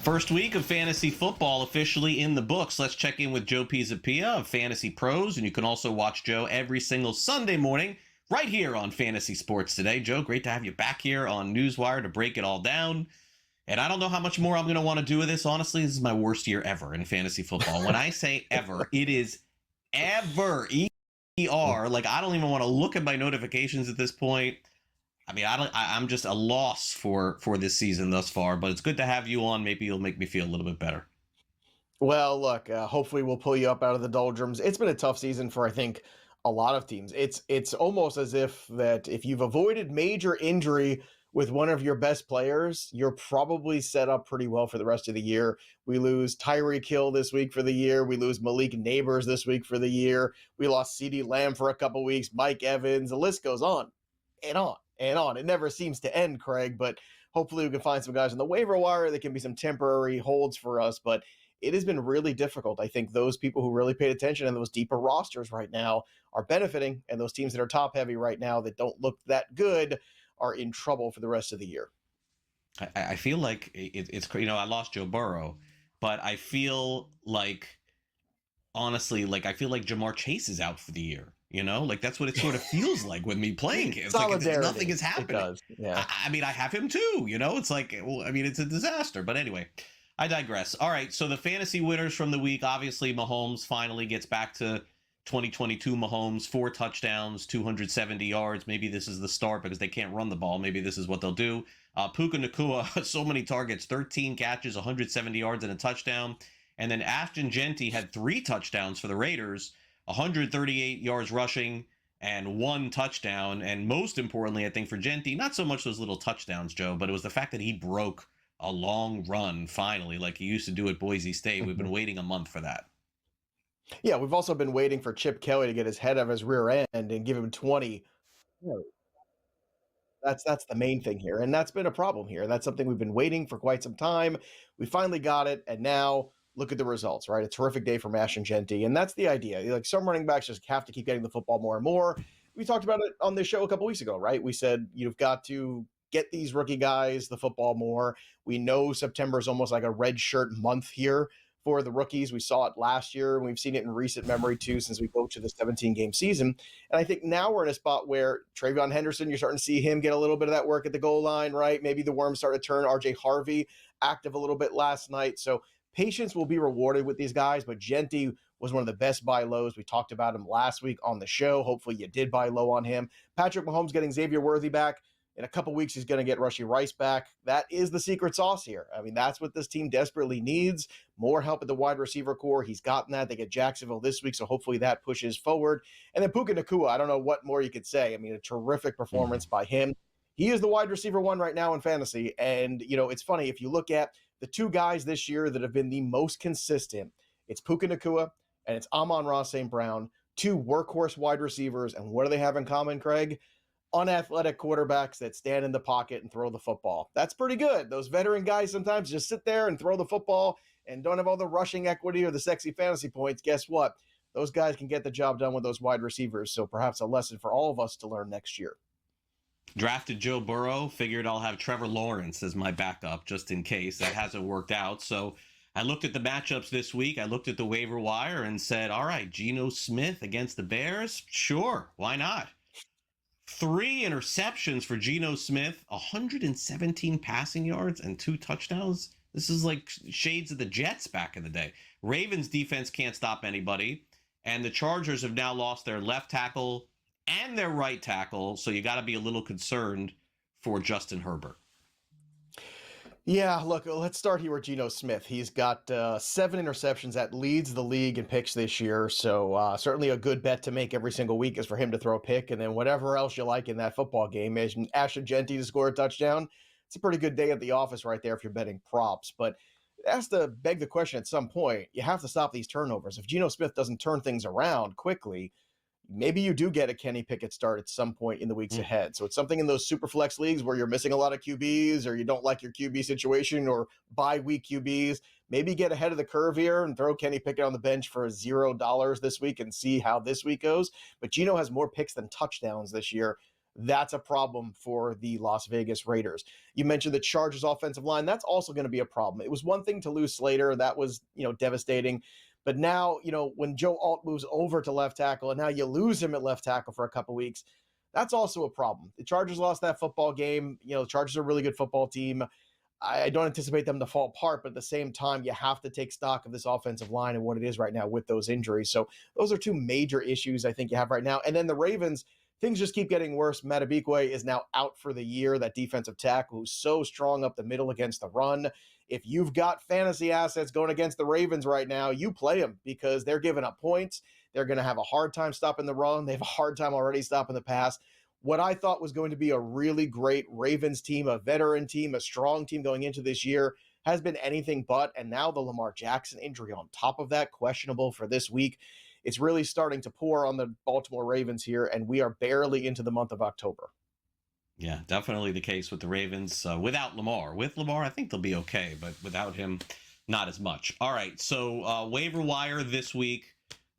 First week of fantasy football officially in the books. Let's check in with Joe Pisapia of Fantasy Pros, and you can also watch Joe every single Sunday morning right here on Fantasy Sports Today. Joe, great to have you back here on NewsWire to break it all down. And I don't know how much more I'm going to want to do with this. Honestly, this is my worst year ever in fantasy football. When I say ever, it is ever. E-R. Like, I don't even want to look at my notifications at this point. I mean, I'm just a loss for this season thus far, but it's good to have you on. Maybe you'll make me feel a little bit better. Well, look, hopefully we'll pull you up out of the doldrums. It's been a tough season for, I think, a lot of teams. It's almost as if you've avoided major injury with one of your best players, you're probably set up pretty well for the rest of the year. We lose Tyreek Hill this week for the year. We lose Malik Nabers this week for the year. We lost CeeDee Lamb for a couple weeks, Mike Evans. The list goes on and on and on. It never seems to end, Craig, but hopefully we can find some guys on the waiver wire that can be some temporary holds for us. But it has been really difficult. I think those people who really paid attention and those deeper rosters right now are benefiting, and those teams that are top heavy right now that don't look that good are in trouble for the rest of the year. I feel like it's, I lost Joe Burrow, but I feel like, honestly, like I feel like Jamar Chase is out for the year. Like that's what it sort of feels like with me playing him. It's like nothing is happening. It does. Yeah. I mean, I have him too. It's like, well, I mean, it's a disaster. But anyway, I digress. All right, so the fantasy winners from the week, obviously Mahomes finally gets back to 2022 Mahomes, 4 touchdowns, 270 yards. Maybe this is the start because they can't run the ball. Maybe this is what they'll do. Puka Nacua, so many targets, 13 catches, 170 yards and a touchdown. And then Ashton Jeanty had 3 touchdowns for the Raiders, 138 yards rushing and 1 touchdown. And most importantly, I think for Jeanty, not so much those little touchdowns, Joe, but it was the fact that he broke a long run finally, like he used to do at Boise State. We've been waiting a month for that. Yeah, we've also been waiting for Chip Kelly to get his head out of his rear end and give him 20. That's the main thing here, and that's been a problem here. That's something we've been waiting for quite some time. We finally got it, and now look at the results, right? A terrific day for Ashton Jeanty, and that's the idea. Like, some running backs just have to keep getting the football more and more. We talked about it on this show a couple weeks ago, right? We said you've got to get these rookie guys the football more. We know September is almost like a red shirt month here for the rookies. We saw it last year, and we've seen it in recent memory too since we go to the 17-game season. And I think now we're in a spot where Travion Henderson, you're starting to see him get a little bit of that work at the goal line, right? Maybe the worms start to turn. RJ Harvey active a little bit last night. So patience will be rewarded with these guys, but Jeanty was one of the best buy lows. We talked about him last week on the show. Hopefully you did buy low on him. Patrick Mahomes getting Xavier Worthy back. In a couple weeks, he's going to get Rashee Rice back. That is the secret sauce here. I mean, that's what this team desperately needs. More help at the wide receiver core. He's gotten that. They get Jacksonville this week, so hopefully that pushes forward. And then Puka Nacua, I don't know what more you could say. I mean, a terrific performance by him. He is the wide receiver 1 right now in fantasy. And, it's funny. If you look at the 2 guys this year that have been the most consistent, it's Puka Nacua and it's Amon-Ra St. Brown, 2 workhorse wide receivers. And what do they have in common, Craig? Unathletic quarterbacks that stand in the pocket and throw the football. That's pretty good. Those veteran guys sometimes just sit there and throw the football and don't have all the rushing equity or the sexy fantasy points. Guess what? Those guys can get the job done with those wide receivers. So perhaps a lesson for all of us to learn next year. Drafted Joe Burrow, figured I'll have Trevor Lawrence as my backup just in case. That hasn't worked out. So I looked at the matchups this week. I looked at the waiver wire and said, all right, Geno Smith against the Bears? Sure, why not? 3 interceptions for Geno Smith, 117 passing yards and 2 touchdowns. This is like shades of the Jets back in the day. Ravens defense can't stop anybody. And the Chargers have now lost their left tackle and their right tackle. So you got to be a little concerned for Justin Herbert. Yeah, look, let's start here with Geno Smith. He's got 7 interceptions. That leads the league in picks this year. So certainly a good bet to make every single week is for him to throw a pick. And then whatever else you like in that football game, as Ashton Jeanty to score a touchdown, it's a pretty good day at the office right there if you're betting props. But it has to beg the question at some point. You have to stop these turnovers. If Geno Smith doesn't turn things around quickly, maybe you do get a Kenny Pickett start at some point in the weeks ahead. So it's something in those super flex leagues where you're missing a lot of QBs or you don't like your QB situation or bye-week QBs. Maybe get ahead of the curve here and throw Kenny Pickett on the bench for $0 this week and see how this week goes. But Geno has more picks than touchdowns this year. that's a problem for the Las Vegas Raiders. You mentioned the Chargers offensive line. That's also going to be a problem. It was one thing to lose Slater. That was, devastating. But now, when Joe Alt moves over to left tackle and now you lose him at left tackle for a couple weeks, that's also a problem. The Chargers lost that football game. The Chargers are a really good football team. I don't anticipate them to fall apart, but at the same time, you have to take stock of this offensive line and what it is right now with those injuries. So those are two major issues I think you have right now. And then the Ravens, things just keep getting worse. Matabikwe is now out for the year, that defensive tackle who's so strong up the middle against the run. If you've got fantasy assets going against the Ravens right now, you play them because they're giving up points. They're going to have a hard time stopping the run. They have a hard time already stopping the pass. What I thought was going to be a really great Ravens team, a veteran team, a strong team going into this year, has been anything but. And now the Lamar Jackson injury on top of that, questionable for this week. It's really starting to pour on the Baltimore Ravens here, and we are barely into the month of October. Yeah, definitely the case with the Ravens without Lamar. With Lamar, I think they'll be okay, but without him, not as much. All right, so waiver wire this week.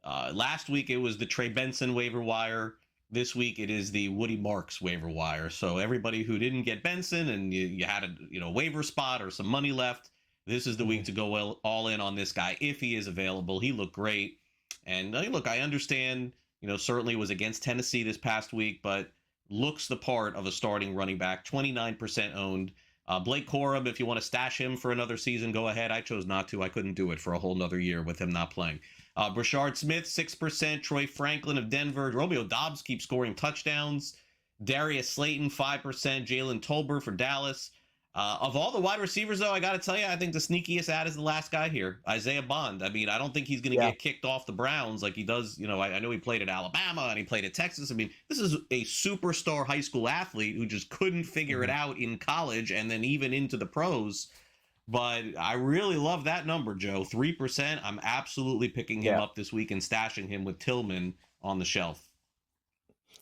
Last week, it was the Trey Benson waiver wire. This week it is the Woody Marks waiver wire. So everybody who didn't get Benson and you had a waiver spot or some money left, this is the week to go all in on this guy if he is available. He looked great. And look, I understand, certainly was against Tennessee this past week, but looks the part of a starting running back, 29% owned. Blake Corum, if you want to stash him for another season, go ahead. I chose not to. I couldn't do it for a whole nother year with him not playing. Brashard Smith, 6%. Troy Franklin of Denver. Romeo Doubs keeps scoring touchdowns. Darius Slayton, 5%. Jalen Tolbert for Dallas. Of all the wide receivers, though, I got to tell you, I think the sneakiest ad is the last guy here, Isaiah Bond. I mean, I don't think he's going to get kicked off the Browns like he does. I know he played at Alabama and he played at Texas. I mean, this is a superstar high school athlete who just couldn't figure it out in college and then even into the pros. But I really love that number, Joe. 3%. I'm absolutely picking him up this week and stashing him with Tillman on the shelf.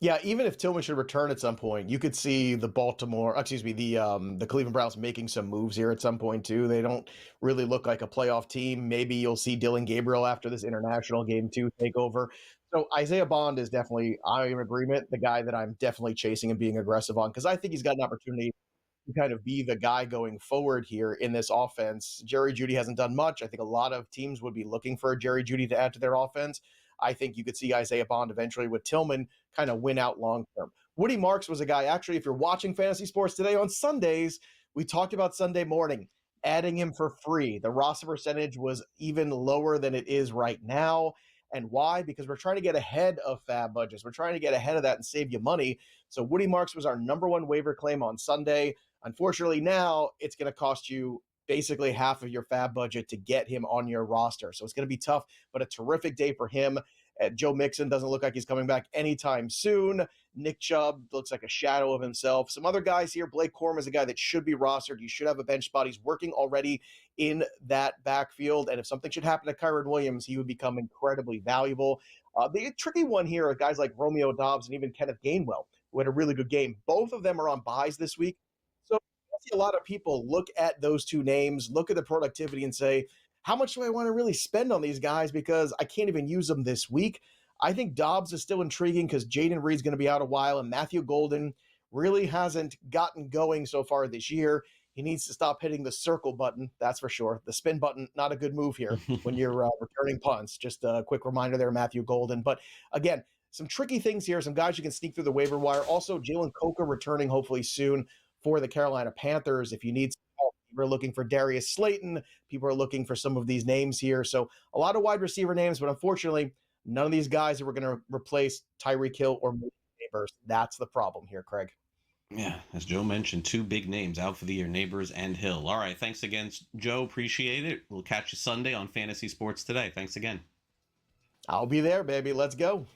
Yeah, even if Tillman should return at some point, you could see the Cleveland Browns making some moves here at some point too. They don't really look like a playoff team. Maybe you'll see Dylan Gabriel after this international game too take over. So Isaiah Bond is definitely, I'm in agreement, the guy that I'm definitely chasing and being aggressive on because I think he's got an opportunity to kind of be the guy going forward here in this offense. Jerry Jeudy hasn't done much. I think a lot of teams would be looking for a Jerry Jeudy to add to their offense. I think you could see Isaiah Bond eventually with Tillman kind of win out long term. Woody Marks was a guy, actually, if you're watching Fantasy Sports Today on Sundays, we talked about Sunday morning, adding him for free. The roster percentage was even lower than it is right now. And why? Because we're trying to get ahead of fab budgets. We're trying to get ahead of that and save you money. So Woody Marks was our number one waiver claim on Sunday. Unfortunately, now it's going to cost you basically half of your fab budget to get him on your roster. So it's going to be tough, but a terrific day for him. Joe Mixon doesn't look like he's coming back anytime soon. Nick Chubb looks like a shadow of himself. Some other guys here. Blake Corum is a guy that should be rostered. You should have a bench spot. He's working already in that backfield. And if something should happen to Kyron Williams, he would become incredibly valuable. The tricky one here are guys like Romeo Doubs and even Kenneth Gainwell, who had a really good game. Both of them are on buys this week. So I see a lot of people look at those two names, look at the productivity and say, how much do I want to really spend on these guys because I can't even use them this week? I think Dobbs is still intriguing because Jaden Reed's going to be out a while, and Matthew Golden really hasn't gotten going so far this year. He needs to stop hitting the circle button, that's for sure. The spin button, not a good move here when you're returning punts. Just a quick reminder there, Matthew Golden. But again, some tricky things here, some guys you can sneak through the waiver wire. Also, Jalen Coker returning hopefully soon for the Carolina Panthers if you need some help. We're looking for Darius Slayton. People are looking for some of these names here. So a lot of wide receiver names, but unfortunately, none of these guys are going to replace Tyreek Hill or Malik Nabers. That's the problem here, Craig. Yeah, as Joe mentioned, two big names out for the year, Nabers and Hill. All right, thanks again, Joe. Appreciate it. We'll catch you Sunday on Fantasy Sports Today. Thanks again. I'll be there, baby. Let's go.